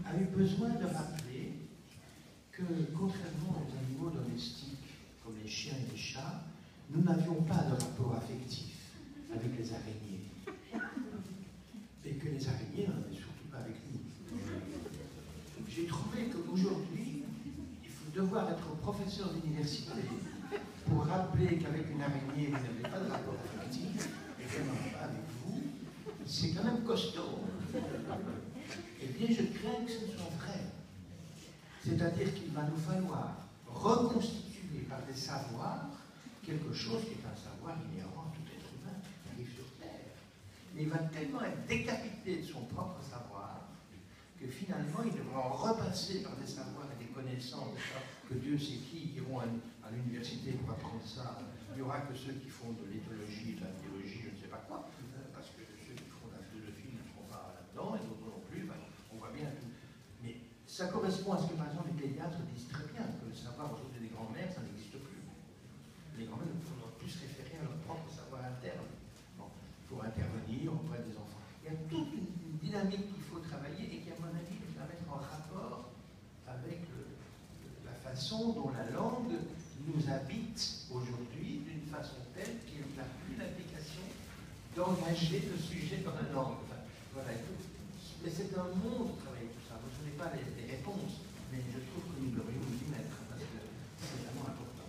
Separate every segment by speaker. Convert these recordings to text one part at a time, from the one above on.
Speaker 1: a eu besoin de rappeler que, contrairement aux animaux domestiques, comme les chiens et les chats, nous n'avions pas de rapport affectif avec les araignées. Et que les araignées n'en avaient surtout pas avec nous. J'ai trouvé qu'aujourd'hui, il faut devoir être professeur d'université pour rappeler qu'avec une araignée, vous n'avez pas de rapport affectif, et qu'elle n'en a pas avec vous, c'est quand même costaud. Eh bien, je crains que ce soit vrai. C'est-à-dire qu'il va nous falloir reconstituer par des savoirs quelque chose qui est un savoir inhérent à tout être humain qui arrive sur Terre. Mais il va tellement être décapité de son propre savoir que finalement, il devra en repasser par des savoirs et des connaissances que Dieu sait qui iront à l'université pour apprendre ça. Il n'y aura que ceux qui font de l'éthologie, de la théologie, je ne sais pas quoi, parce que ceux qui font de la philosophie ne seront pas là-dedans, et d'autres non plus, ben, on voit bien tout. Mais ça correspond à ce que, par exemple, les pédiatres disent très bien, que le savoir aujourd'hui des grands-mères, ça n'existe plus. Les grands-mères ne pourront plus se référer à leur propre savoir interne. Bon, pour intervenir auprès des enfants. Il y a toute une dynamique qu'il faut travailler et qui, à mon avis, va mettre en rapport avec la façon dont la langue nous habite aujourd'hui d'une façon telle qu'il n'a plus l'application d'engager le sujet dans la langue. Enfin, voilà. Mais c'est un monde de travailler tout ça. Moi, je n'ai pas les réponses, mais je trouve que nous devrions nous y mettre parce que c'est vraiment important.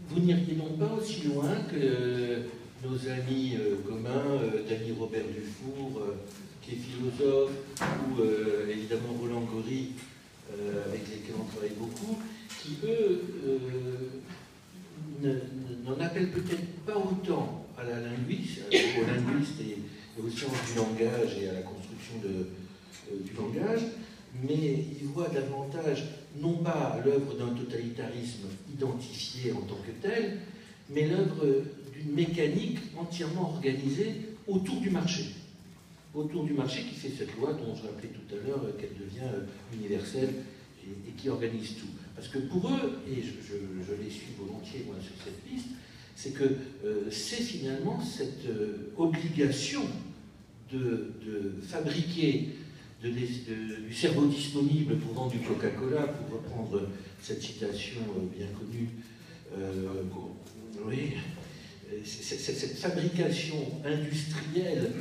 Speaker 2: Vous n'iriez donc pas aussi loin que nos amis communs, Dany Robert Dufour, qui est philosophe, ou évidemment Roland Gori, avec lesquels on travaille beaucoup, qui, eux, n'en appellent peut-être pas autant à la linguiste, aux linguistes et aux sciences du langage et à la construction du langage, mais ils voient davantage, non pas l'œuvre d'un totalitarisme identifié en tant que tel, mais l'œuvre d'une mécanique entièrement organisée autour du marché. Autour du marché qui fait cette loi dont je rappelais tout à l'heure qu'elle devient universelle et qui organise tout. Parce que pour eux, et je les suis volontiers moi, sur cette liste, c'est que c'est finalement cette obligation de fabriquer du cerveau disponible pour vendre du Coca-Cola, pour reprendre cette citation bien connue, oui, cette fabrication industrielle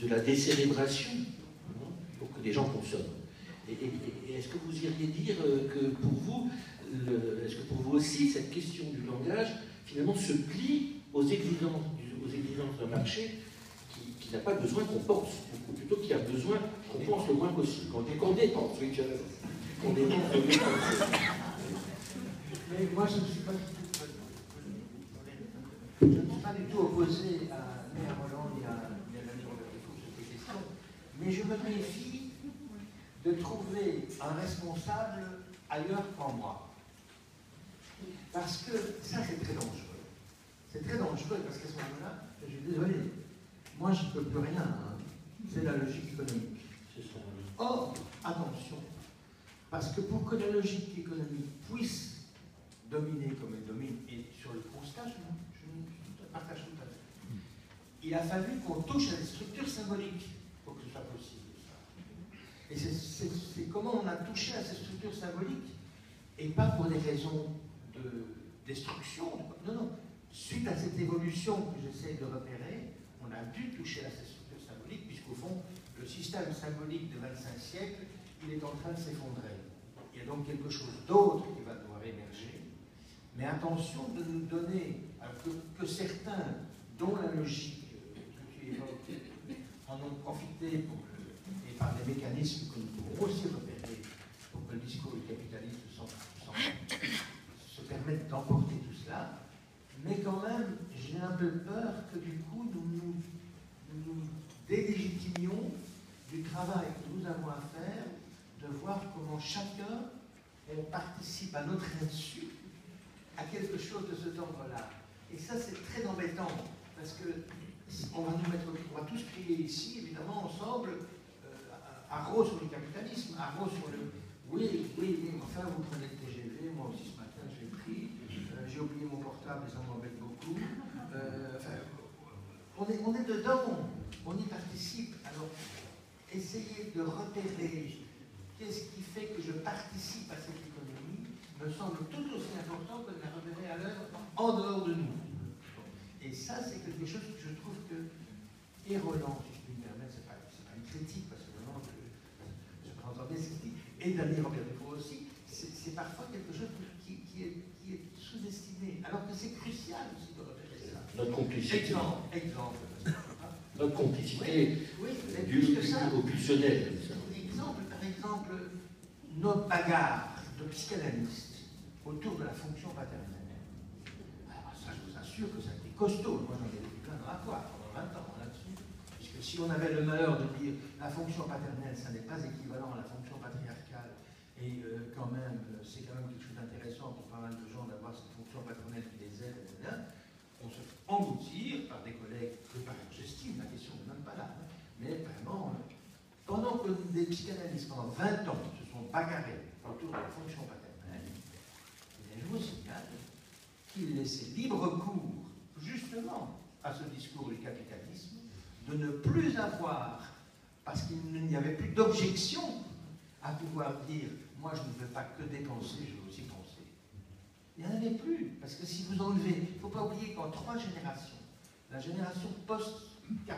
Speaker 2: de la décérébration pour que les gens consomment. Et est-ce que vous iriez dire que pour vous, est-ce que pour vous aussi, cette question du langage, finalement, se plie aux exigences d'un marché qui n'a pas besoin qu'on pense, ou plutôt qui a besoin qu'on pense le moins possible, qu'on dépense, oui, tu as raison, qu'on dépense le moins possible.
Speaker 1: Mais moi, je ne suis pas du tout opposé à Roland ni à Dany Robert Dufour sur ces questions, mais je me méfie de trouver un responsable ailleurs qu'en moi. Parce que ça, c'est très dangereux. C'est très dangereux parce qu'à ce moment-là, je suis désolé, moi, je ne peux plus rien. Hein. C'est la logique économique. Or, attention, parce que pour que la logique économique puisse dominer comme elle domine, et sur le constat, je partage tout à fait, il a fallu qu'on touche à des structures symboliques pour que ce soit possible. Et c'est comment on a touché à ces structures symboliques, et pas pour des raisons de destruction. Non, non. Suite à cette évolution que j'essaie de repérer, on a dû toucher à ces structures symboliques, puisqu'au fond, le système symbolique de 25 siècles, il est en train de s'effondrer. Il y a donc quelque chose d'autre qui va devoir émerger. Mais attention de nous donner, que certains, dont la logique que tu évoques, en ont profité et par des mécanismes que nous pouvons aussi repérer pour que le discours du capitalisme se permette d'emporter tout cela. Mais quand même, j'ai un peu peur que du coup, nous délégitimions du travail que nous avons à faire, de voir comment chacun on participe à notre insu à quelque chose de cet ordre-là. Et ça, c'est très embêtant, parce que on va tous crier ici, évidemment, ensemble, haro sur le capitalisme, haro sur le... Oui, enfin, vous prenez le TGV, moi aussi ce matin, j'ai pris, j'ai oublié mon portable, et ça m'embête beaucoup. On est dedans, on y participe. Alors, essayez de repérer qu'est-ce qui fait que je participe à cette économie, me semble tout aussi important que de la reverrer à l'œuvre en dehors de nous. Et ça, c'est quelque chose que je trouve que, et Roland, si je puis me permettre, c'est pas une critique, parce que vraiment, je comprends bien ce qu'il dit, et Daniel Robert-Dufour aussi, c'est parfois quelque chose qui est sous-estimé, alors que c'est crucial aussi de repérer ça.
Speaker 2: Notre complicité.
Speaker 1: Exemple.
Speaker 2: Notre complicité
Speaker 1: oui,
Speaker 2: au pulsionnel.
Speaker 1: Par exemple, nos bagarres de psychanalystes autour de la fonction paternelle. Alors ça, je vous assure que ça a été costaud. Moi, j'en ai vu plein dans la poire pendant 20 ans là-dessus. Puisque si on avait le malheur de dire la fonction paternelle, ça n'est pas équivalent à la fonction patriarcale, et quand même, c'est quand même quelque chose d'intéressant pour pas mal de gens d'avoir cette fonction paternelle qui les aide, etc. On se fait engloutir par des collègues que j'estime, la question n'est même pas là, hein, mais vraiment, pendant que des psychanalystes, pendant 20 ans, se sont bagarrés autour de la fonction paternelle, je vous signale qu'ils laissaient libre cours, justement, à ce discours du capitalisme, de ne plus avoir, parce qu'il n'y avait plus d'objection à pouvoir dire « moi, je ne veux pas que dépenser, je veux aussi penser ». Il n'y en avait plus, parce que si vous enlevez, il ne faut pas oublier qu'en 3 générations, la génération post-45,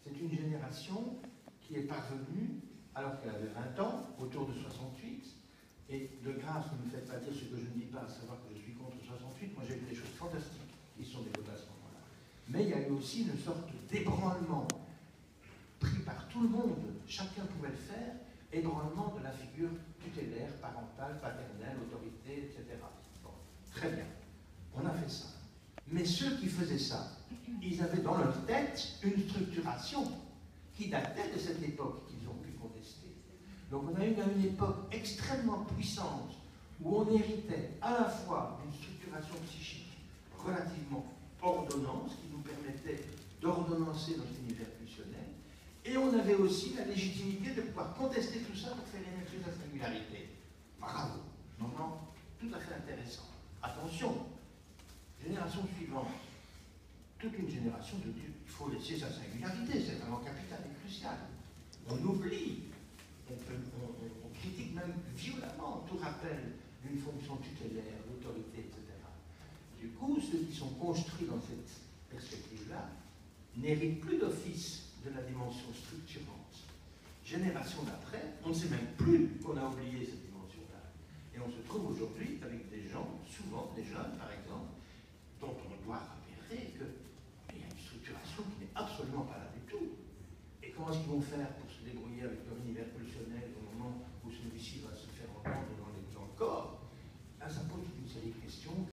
Speaker 1: c'est une génération qui est parvenue, alors qu'elle avait 20 ans, autour de 68, et de grâce, ne me faites pas dire ce que je ne dis pas, à savoir que je suis contre 68, moi j'ai vu des choses fantastiques qui sont développées à ce moment-là. Mais il y a eu aussi une sorte d'ébranlement pris par tout le monde, chacun pouvait le faire, ébranlement de la figure tutélaire, parentale, paternelle, autorité, etc. Bon, très bien, on a fait ça. Mais ceux qui faisaient ça, ils avaient dans leur tête une structuration qui datait de cette époque qu'ils ont pu contester. Donc on a eu une époque extrêmement puissante où on héritait à la fois d'une structuration psychique relativement ordonnance, qui nous permettait d'ordonnancer notre univers pulsionnel, et on avait aussi la légitimité de pouvoir contester tout ça pour faire émerger la singularité. Bravo. Non, tout à fait intéressant. Attention, génération suivante, toute une génération de Dieu. Il faut laisser sa singularité, c'est vraiment capital et crucial. On oublie, on critique même violemment tout rappel d'une fonction tutélaire, d'autorité, etc. Du coup, ceux qui sont construits dans cette perspective-là n'héritent plus d'office de la dimension structurante. Génération d'après, on ne sait même plus qu'on a oublié cette dimension-là. Et on se trouve aujourd'hui avec des gens, souvent des jeunes par exemple, dont on doit repérer qu'il y a une structuration qui n'est absolument pas là du tout. Et comment est-ce qu'ils vont faire pour se débrouiller avec leur univers pulsionnel au moment où celui-ci va se